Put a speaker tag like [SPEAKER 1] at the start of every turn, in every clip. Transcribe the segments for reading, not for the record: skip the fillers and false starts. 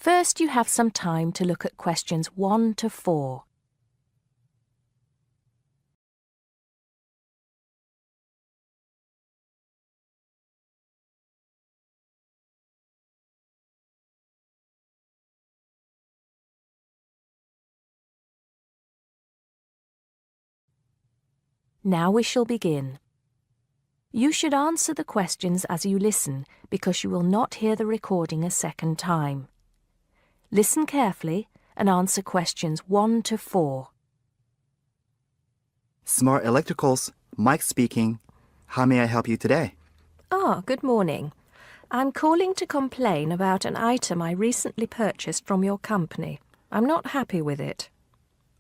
[SPEAKER 1] First, you have some time to look at questions 1 to 4. Now we shall begin. You should answer the questions as you listen because you will not hear the recording a second time. Listen carefully and answer questions 1 to 4.
[SPEAKER 2] Smart Electricals, Mike speaking. How may I help you today?
[SPEAKER 1] Good morning. I'm calling to complain about an item I recently purchased from your company. I'm not happy with it.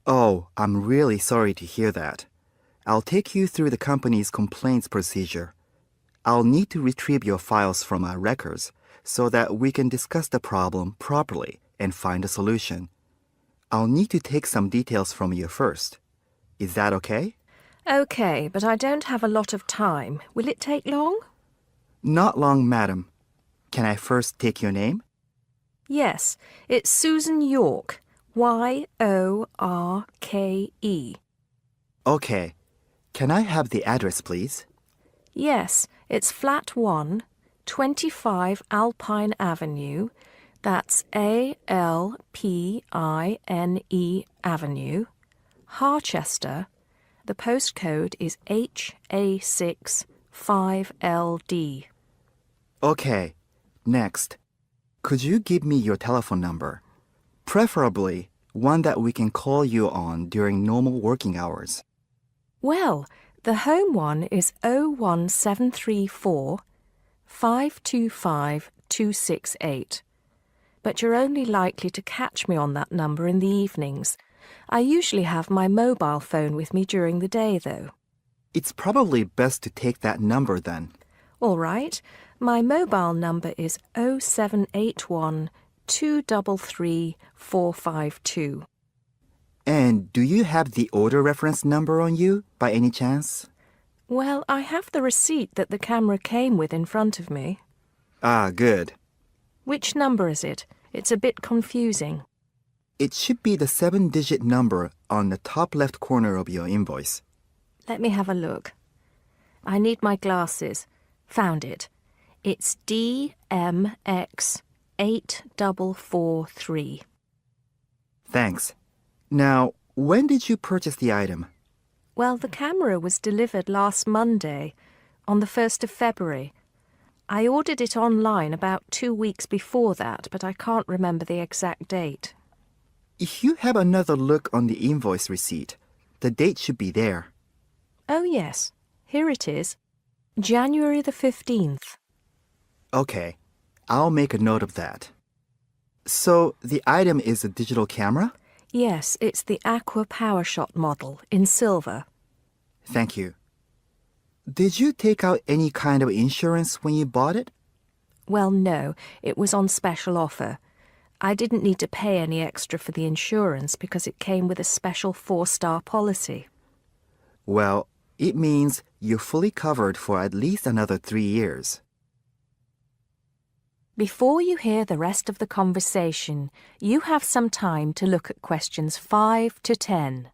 [SPEAKER 2] Oh, I'm really sorry to hear that. I'll take you through the company's complaints procedure. I'll need to retrieve your files from our records so that we can discuss the problem properly and find a solution. I'll need to take some details from you first. Is that okay?
[SPEAKER 1] Okay, but I don't have a lot of time. Will it take long?
[SPEAKER 2] Not long, madam. Can I first take your name?
[SPEAKER 1] Yes, it's Susan Yorke. Yorke.
[SPEAKER 2] Okay. Can I have the address, please?
[SPEAKER 1] Yes, it's Flat 1, 25 Alpine Avenue. That's ALPINE Avenue, Harchester. The postcode is HA6 5LD.
[SPEAKER 2] Okay. Next. Could you give me your telephone number? Preferably one that we can call you on during normal working hours.
[SPEAKER 1] Well, the home one is 01734 525 268. But you're only likely to catch me on that number in the evenings. I usually have my mobile phone with me during the day, though.
[SPEAKER 2] It's probably best to take that number then.
[SPEAKER 1] All right. My mobile number is 0781 233 452.
[SPEAKER 2] And do you have the order reference number on you, by any chance?
[SPEAKER 1] Well, I have the receipt that the camera came with in front of me.
[SPEAKER 2] Ah, good.
[SPEAKER 1] Which number is it? It's a bit confusing.
[SPEAKER 2] It should be the 7-digit number on the top left corner of your invoice.
[SPEAKER 1] Let me have a look. I need my glasses. Found it. It's DMX8443.
[SPEAKER 2] Thanks. Now, when did you purchase the item?
[SPEAKER 1] Well, the camera was delivered last Monday, on the 1st of February. I ordered it online about 2 weeks before that, but I can't remember the exact date.
[SPEAKER 2] If you have another look on the invoice receipt, the date should be there.
[SPEAKER 1] Oh, yes. Here it is. January the 15th.
[SPEAKER 2] Okay, I'll make a note of that. So, the item is a digital camera?
[SPEAKER 1] Yes, it's the Aqua PowerShot model in silver.
[SPEAKER 2] Thank you. Did you take out any kind of insurance when you bought it?
[SPEAKER 1] Well, no, it was on special offer. I didn't need to pay any extra for the insurance because it came with a special 4-star policy.
[SPEAKER 2] Well, it means you're fully covered for at least another 3 years.
[SPEAKER 1] Before you hear the rest of the conversation, you have some time to look at questions 5 to 10.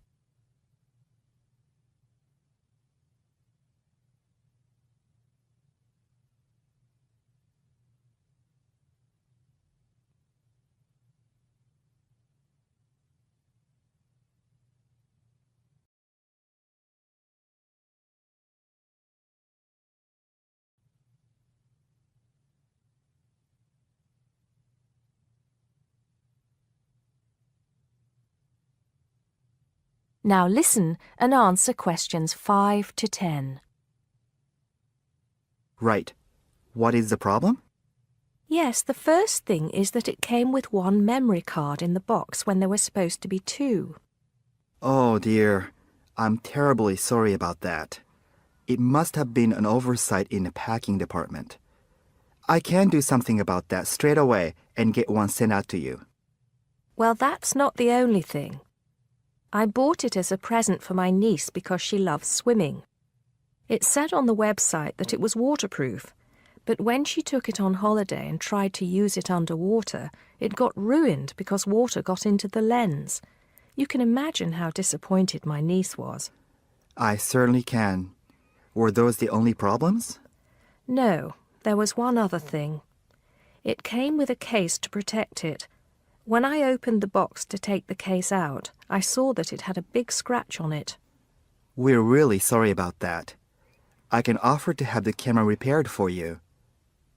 [SPEAKER 1] Now listen and answer questions 5 to 10.
[SPEAKER 2] Right. What is the problem?
[SPEAKER 1] Yes, the first thing is that it came with 1 memory card in the box when there were supposed to be 2.
[SPEAKER 2] Oh dear, I'm terribly sorry about that. It must have been an oversight in the packing department. I can do something about that straight away and get one sent out to you.
[SPEAKER 1] Well, that's not the only thing. I bought it as a present for my niece because she loves swimming. It said on the website that it was waterproof, But when she took it on holiday and tried to use it underwater, it got ruined because water got into the lens. You can imagine how disappointed my niece was.
[SPEAKER 2] I certainly can. Were those the only problems?
[SPEAKER 1] No, there was one other thing. It came with a case to protect it. When I opened the box to take the case out, I saw that it had a big scratch on it.
[SPEAKER 2] We're really sorry about that. I can offer to have the camera repaired for you.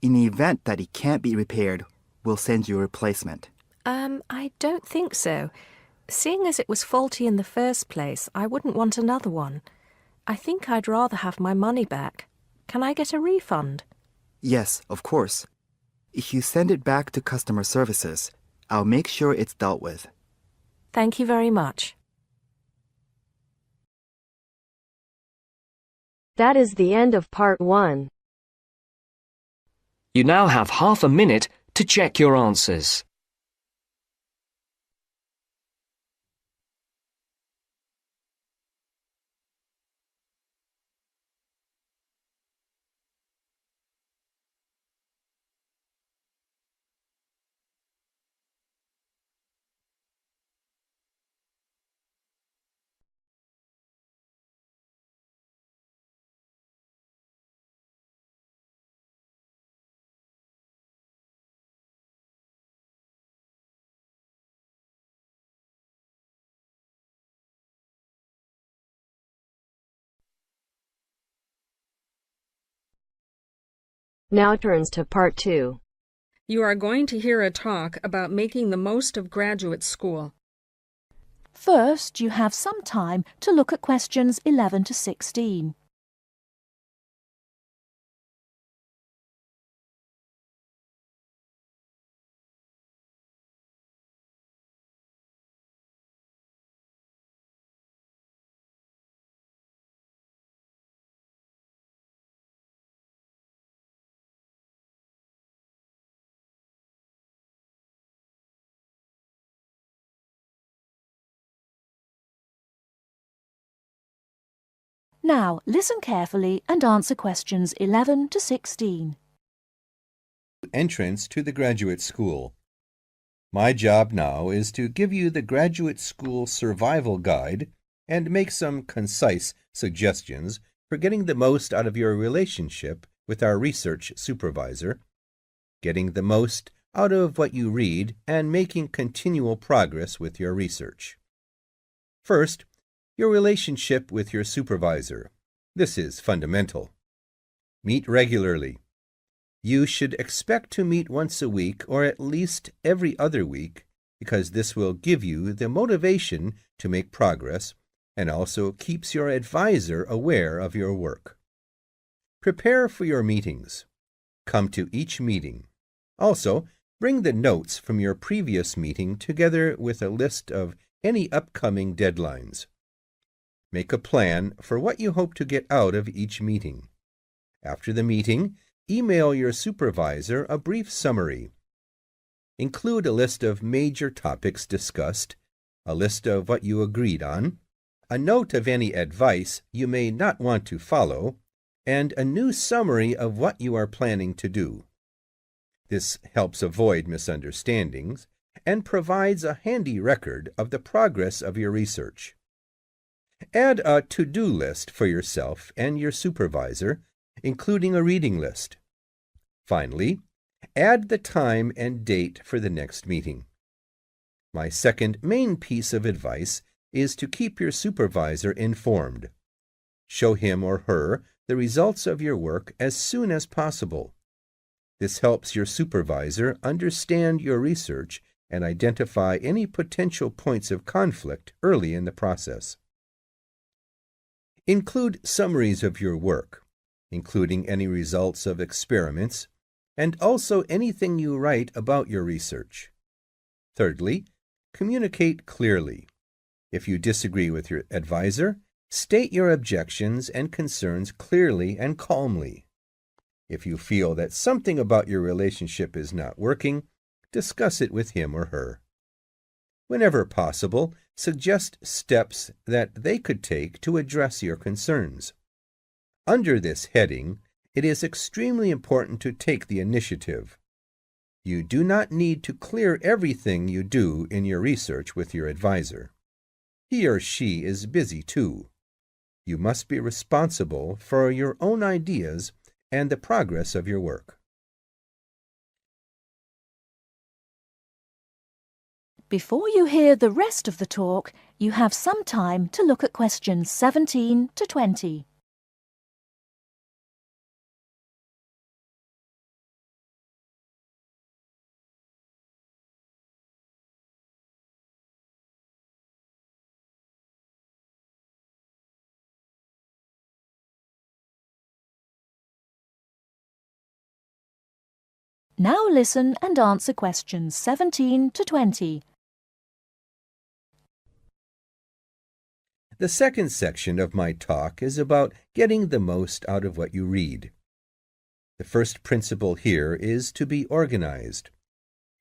[SPEAKER 2] In the event that it can't be repaired, we'll send you a replacement.
[SPEAKER 1] I don't think so. Seeing as it was faulty in the first place, I wouldn't want another one. I think I'd rather have my money back. Can I get a refund?
[SPEAKER 2] Yes, of course. If you send it back to customer services, I'll make sure it's dealt with.
[SPEAKER 1] Thank you very much.
[SPEAKER 3] That is the end of part 1.
[SPEAKER 4] You now have half a minute to check your answers.
[SPEAKER 3] Now turns to part 2.
[SPEAKER 5] You are going to hear a talk about making the most of graduate school.
[SPEAKER 6] First, you have some time to look at questions 11 to 16. Now, listen carefully and answer questions 11 to 16.
[SPEAKER 7] Entrance to the graduate school. My job now is to give you the graduate school survival guide and make some concise suggestions for getting the most out of your relationship with our research supervisor, getting the most out of what you read, and making continual progress with your research. First, your relationship with your supervisor. This is fundamental. Meet regularly. You should expect to meet once a week or at least every other week because this will give you the motivation to make progress and also keeps your advisor aware of your work. Prepare for your meetings. Come to each meeting. Also, bring the notes from your previous meeting together with a list of any upcoming deadlines. Make a plan for what you hope to get out of each meeting. After the meeting, email your supervisor a brief summary. Include a list of major topics discussed, a list of what you agreed on, a note of any advice you may not want to follow, and a new summary of what you are planning to do. This helps avoid misunderstandings and provides a handy record of the progress of your research. Add a to-do list for yourself and your supervisor, including a reading list. Finally, add the time and date for the next meeting. My second main piece of advice is to keep your supervisor informed. Show him or her the results of your work as soon as possible. This helps your supervisor understand your research and identify any potential points of conflict early in the process. Include summaries of your work, including any results of experiments, and also anything you write about your research. Thirdly, communicate clearly. If you disagree with your advisor, state your objections and concerns clearly and calmly. If you feel that something about your relationship is not working, discuss it with him or her. Whenever possible, suggest steps that they could take to address your concerns. Under this heading, it is extremely important to take the initiative. You do not need to clear everything you do in your research with your advisor. He or she is busy too. You must be responsible for your own ideas and the progress of your work.
[SPEAKER 6] Before you hear the rest of the talk, you have some time to look at questions 17 to 20. Now listen and answer questions 17 to 20.
[SPEAKER 7] The second section of my talk is about getting the most out of what you read. The first principle here is to be organized.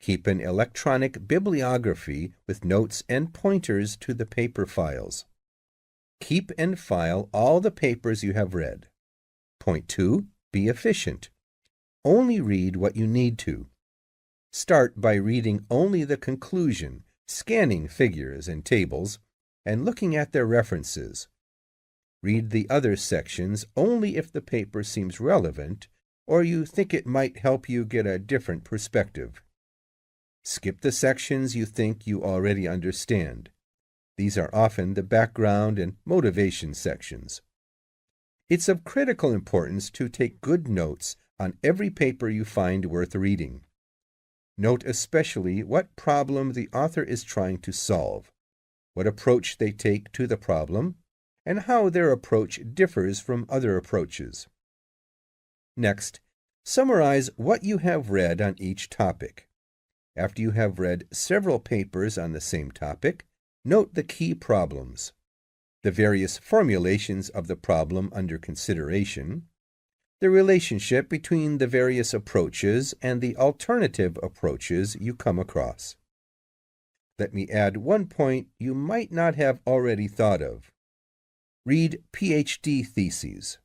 [SPEAKER 7] Keep an electronic bibliography with notes and pointers to the paper files. Keep and file all the papers you have read. Point 2. Be efficient. Only read what you need to. Start by reading only the conclusion, scanning figures and tables, and looking at their references. Read the other sections only if the paper seems relevant or you think it might help you get a different perspective. Skip the sections you think you already understand. These are often the background and motivation sections. It's of critical importance to take good notes on every paper you find worth reading. Note especially what problem the author is trying to solve, what approach they take to the problem, and how their approach differs from other approaches. Next, summarize what you have read on each topic. After you have read several papers on the same topic, note the key problems, the various formulations of the problem under consideration, the relationship between the various approaches and the alternative approaches you come across. Let me add one point you might not have already thought of. Read PhD theses.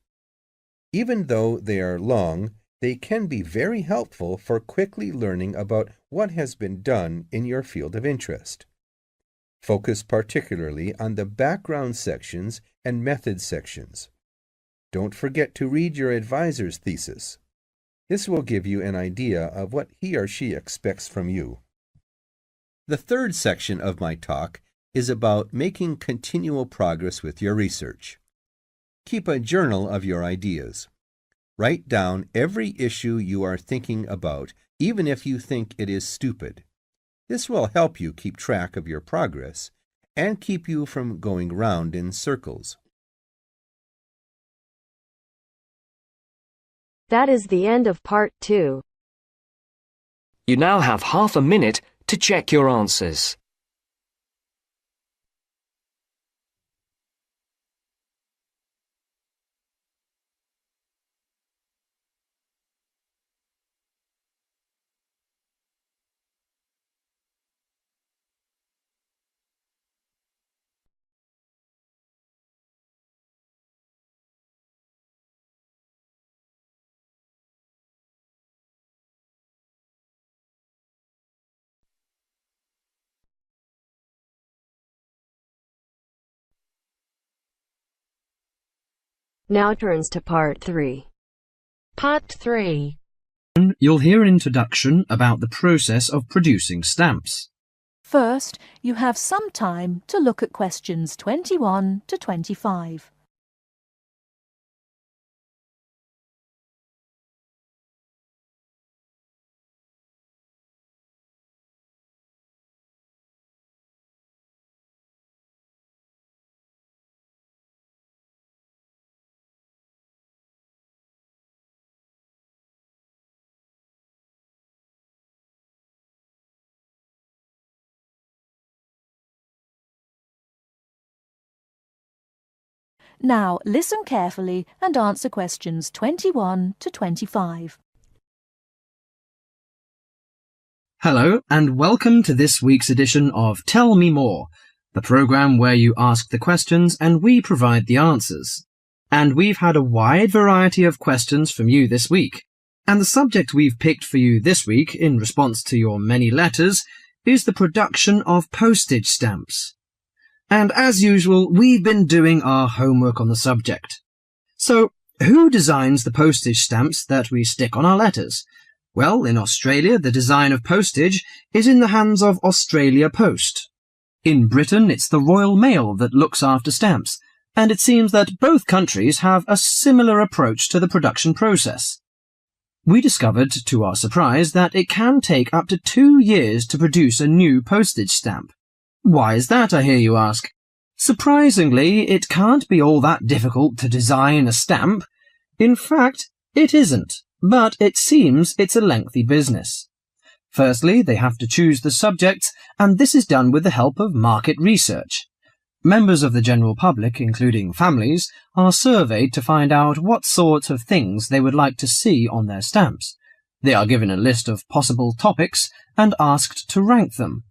[SPEAKER 7] Even though they are long, they can be very helpful for quickly learning about what has been done in your field of interest. Focus particularly on the background sections and method sections. Don't forget to read your advisor's thesis. This will give you an idea of what he or she expects from you. The third section of my talk is about making continual progress with your research. Keep a journal of your ideas. Write down every issue you are thinking about, even if you think it is stupid. This will help you keep track of your progress and keep you from going round in circles.
[SPEAKER 3] That is the end of part 2.
[SPEAKER 4] You now have half a minute to check your answers.
[SPEAKER 3] Now turns to part 3.
[SPEAKER 8] Part 3.
[SPEAKER 9] You'll hear an introduction about the process of producing stamps.
[SPEAKER 6] First, you have some time to look at questions 21 to 25. Now listen carefully and answer questions 21 to 25.
[SPEAKER 9] Hello and welcome to this week's edition of Tell Me More, the program where you ask the questions and we provide the answers. and we've had a wide variety of questions from you this week. And the subject we've picked for you this week, in response to your many letters, is the production of postage stamps. And as usual, we've been doing our homework on the subject. So, who designs the postage stamps that we stick on our letters? Well, in Australia, the design of postage is in the hands of Australia Post. In Britain, it's the Royal Mail that looks after stamps, and it seems that both countries have a similar approach to the production process. We discovered, to our surprise, that it can take up to 2 years to produce a new postage stamp. Why is that, I hear you ask? Surprisingly, it can't be all that difficult to design a stamp. In fact, it isn't, but it seems it's a lengthy business. Firstly, they have to choose the subjects, and this is done with the help of market research. Members of the general public, including families, are surveyed to find out what sort of things they would like to see on their stamps. They are given a list of possible topics and asked to rank them.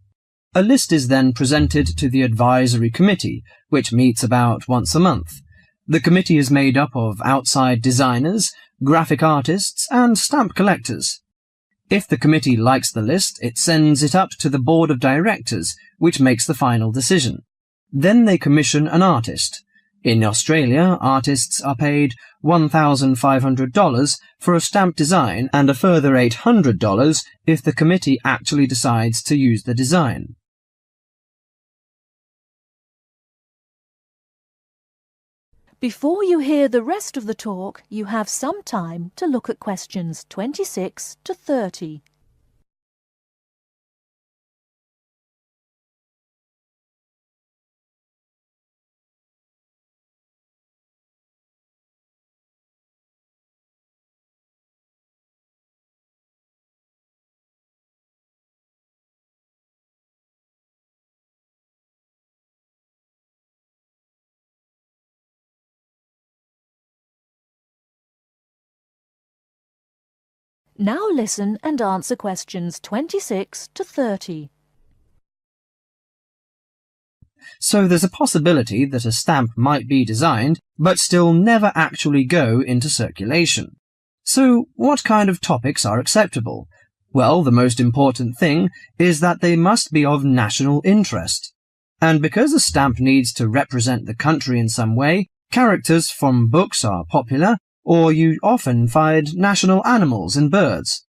[SPEAKER 9] A list is then presented to the advisory committee, which meets about once a month. The committee is made up of outside designers, graphic artists, and stamp collectors. If the committee likes the list, it sends it up to the board of directors, which makes the final decision. Then they commission an artist. In Australia, artists are paid $1,500 for a stamp design and a further $800 if the committee actually decides to use the design.
[SPEAKER 6] Before you hear the rest of the talk, you have some time to look at questions 26 to 30. Now listen and answer questions 26 to 30.
[SPEAKER 9] So there's a possibility that a stamp might be designed, but still never actually go into circulation. So what kind of topics are acceptable? Well, the most important thing is that they must be of national interest. And because a stamp needs to represent the country in some way, characters from books are popular, or you often find national animals and birds.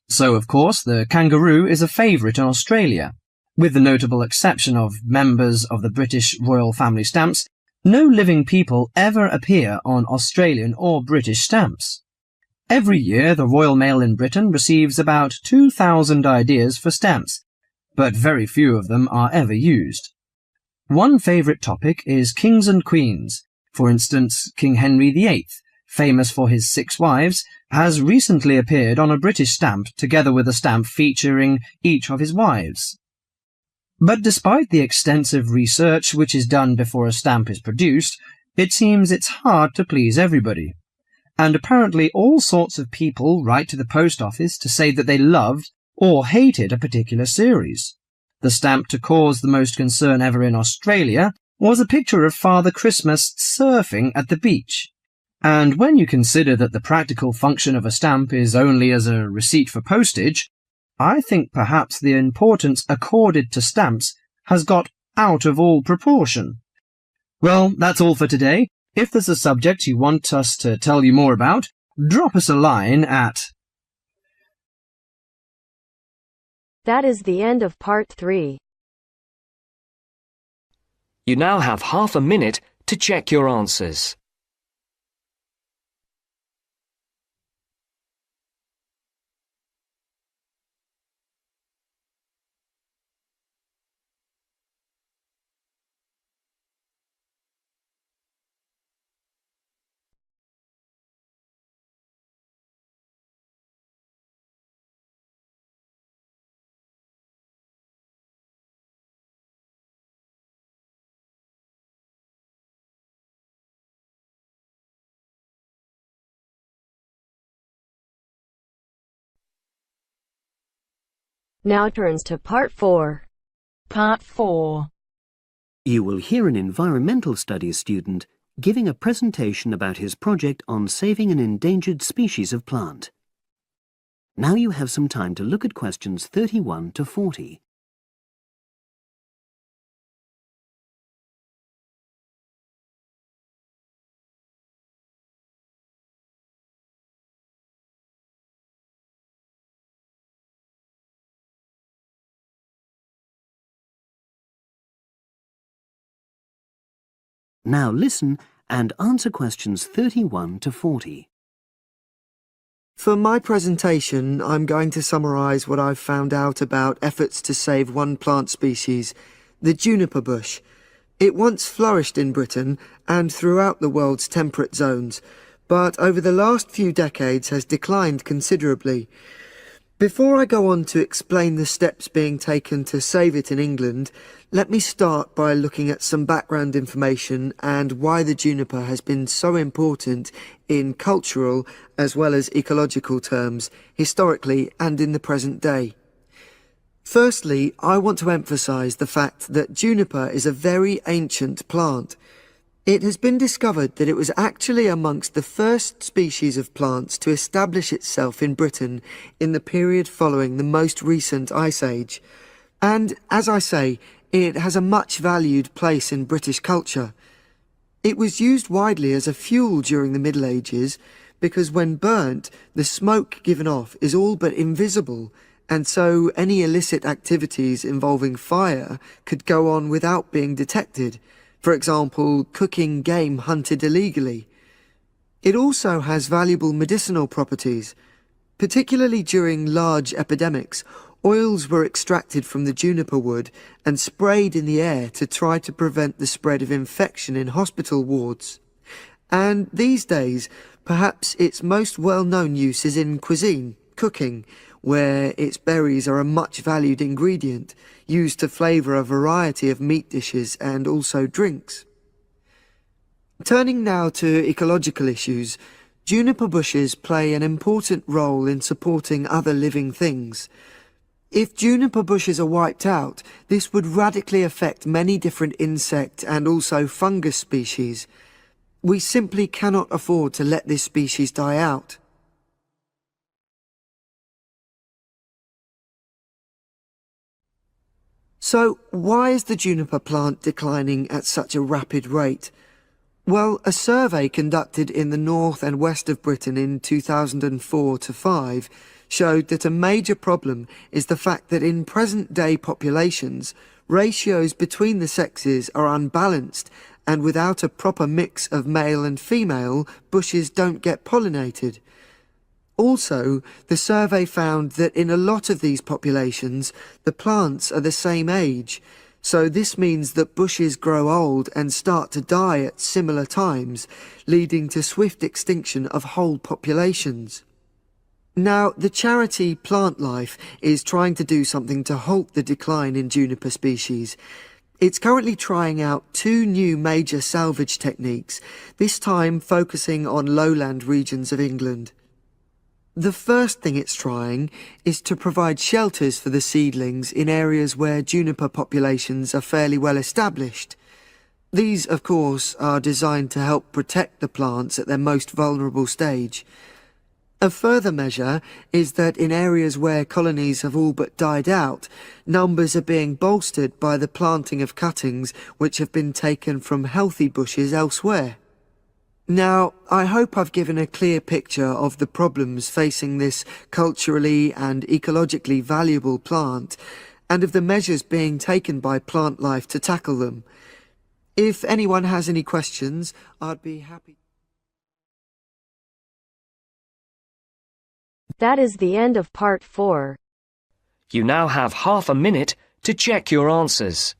[SPEAKER 9] So, of course, the kangaroo is a favourite in Australia. With the notable exception of members of the British royal family stamps, no living people ever appear on Australian or British stamps. Every year, the Royal Mail in Britain receives about 2,000 ideas for stamps, but very few of them are ever used. One favourite topic is kings and queens. For instance, King Henry VIII, famous for his 6 wives, has recently appeared on a British stamp together with a stamp featuring each of his wives. But despite the extensive research which is done before a stamp is produced, it seems it's hard to please everybody. And apparently all sorts of people write to the post office to say that they loved or hated a particular series. The stamp to cause the most concern ever in Australia was a picture of Father Christmas surfing at the beach. And when you consider that the practical function of a stamp is only as a receipt for postage, I think perhaps the importance accorded to stamps has got out of all proportion. Well, that's all for today. If there's a subject you want us to tell you more about, drop us a line at...
[SPEAKER 3] That is the end of part 3.
[SPEAKER 4] You now have half a minute to check your answers.
[SPEAKER 3] Now turns to part 4.
[SPEAKER 8] Part 4.
[SPEAKER 10] You will hear an environmental studies student giving a presentation about his project on saving an endangered species of plant. Now you have some time to look at questions 31 to 40. Now listen and answer questions 31 to 40.
[SPEAKER 11] For my presentation, I'm going to summarise what I've found out about efforts to save one plant species, the juniper bush. It once flourished in Britain and throughout the world's temperate zones, but over the last few decades has declined considerably. Before I go on to explain the steps being taken to save it in England, let me start by looking at some background information and why the juniper has been so important in cultural as well as ecological terms, historically and in the present day. Firstly, I want to emphasise the fact that juniper is a very ancient plant. It has been discovered that it was actually amongst the first species of plants to establish itself in Britain in the period following the most recent Ice Age. And, as I say, it has a much valued place in British culture. It was used widely as a fuel during the Middle Ages because when burnt, the smoke given off is all but invisible, and so any illicit activities involving fire could go on without being detected. For example, cooking game hunted illegally. It also has valuable medicinal properties. Particularly during large epidemics, oils were extracted from the juniper wood and sprayed in the air to try to prevent the spread of infection in hospital wards. And these days, perhaps its most well-known use is in cuisine, cooking, where its berries are a much valued ingredient, used to flavour a variety of meat dishes and also drinks. Turning now to ecological issues, juniper bushes play an important role in supporting other living things. If juniper bushes are wiped out, this would radically affect many different insect and also fungus species. We simply cannot afford to let this species die out. So, why is the juniper plant declining at such a rapid rate? Well, a survey conducted in the north and west of Britain in 2004-5 showed that a major problem is the fact that in present-day populations, ratios between the sexes are unbalanced, and without a proper mix of male and female, bushes don't get pollinated. Also, the survey found that in a lot of these populations, the plants are the same age, so this means that bushes grow old and start to die at similar times, leading to swift extinction of whole populations. Now, the charity Plant Life is trying to do something to halt the decline in juniper species. It's currently trying out 2 new major salvage techniques, this time focusing on lowland regions of England. The first thing it's trying is to provide shelters for the seedlings in areas where juniper populations are fairly well established. These, of course, are designed to help protect the plants at their most vulnerable stage. A further measure is that in areas where colonies have all but died out, numbers are being bolstered by the planting of cuttings which have been taken from healthy bushes elsewhere. Now, I hope I've given a clear picture of the problems facing this culturally and ecologically valuable plant, and of the measures being taken by Plant Life to tackle them. If anyone has any questions, I'd be happy.
[SPEAKER 3] That is the end of part 4.
[SPEAKER 4] You now have half a minute to check your answers.